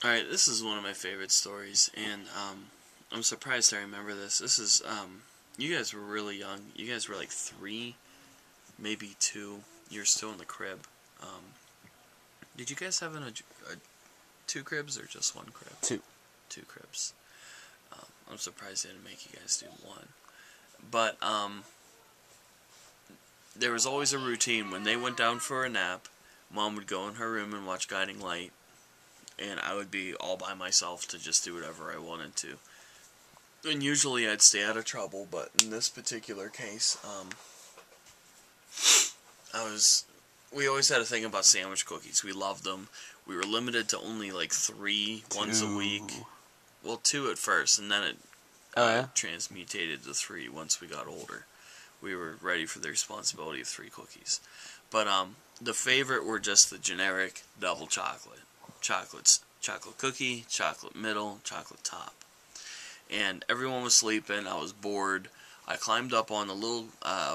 Alright, this is one of my favorite stories, and I'm surprised I remember this. This is, you guys were really young. You guys were like 3, maybe 2. You're still in the crib. Did you guys have 2 cribs or just 1 crib? 2. 2 cribs. I'm surprised they didn't make you guys do 1. But, there was always a routine. When they went down for a nap, Mom would go in her room and watch Guiding Light, and I would be all by myself to just do whatever I wanted to. And usually I'd stay out of trouble, but in this particular case, we always had a thing about sandwich cookies. We loved them. We were limited to only like 3 once a week. Well, 2 at first, and then it transmutated to 3 once we got older. We were ready for the responsibility of 3 cookies. But the favorite were just the generic double chocolate. Chocolate cookie, chocolate middle, chocolate top. And everyone was sleeping. I was bored. I climbed up on the little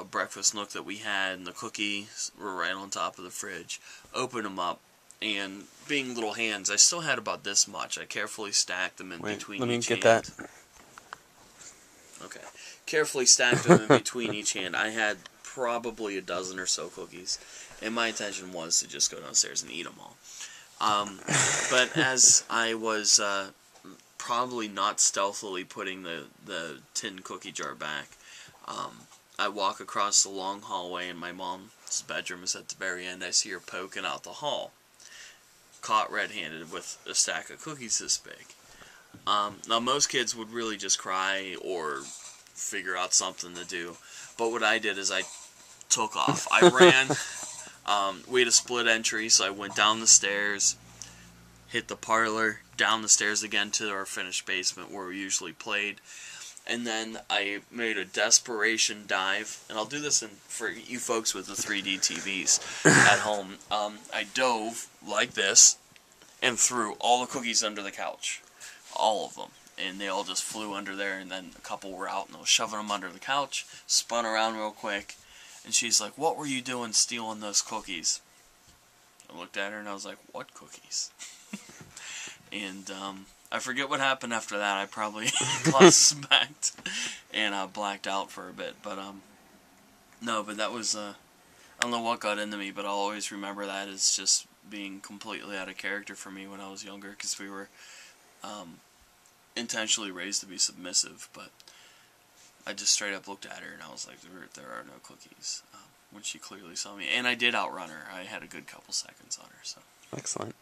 breakfast nook that we had, and the cookies were right on top of the fridge. Opened them up, and being little hands, I still had about this much. I carefully stacked them in between each hand. Let me get that. Okay. Carefully stacked them in between each hand. I had probably a dozen or so cookies, and my intention was to just go downstairs and eat them all. But as I was probably not stealthily putting the tin cookie jar back, I walk across the long hallway, and my mom's bedroom is at the very end. I see her poking out the hall, caught red-handed with a stack of cookies this big. Now, most kids would really just cry or figure out something to do, but what I did is I took off. I ran. We had a split entry, so I went down the stairs, hit the parlor, down the stairs again to our finished basement where we usually played, and then I made a desperation dive, and I'll do this for you folks with the 3D TVs at home. I dove like this and threw all the cookies under the couch. All of them. And they all just flew under there, and then a couple were out, and I was shoving them under the couch, spun around real quick, and she's like, "What were you doing stealing those cookies?" I looked at her, and I was like, "What cookies?" And I forget what happened after that. I probably got smacked and blacked out for a bit, but no, but that was, I don't know what got into me, but I'll always remember that as just being completely out of character for me when I was younger, because we were intentionally raised to be submissive, but I just straight up looked at her and I was like, there are no cookies, when she clearly saw me. And I did outrun her. I had a good couple seconds on her. So Excellent.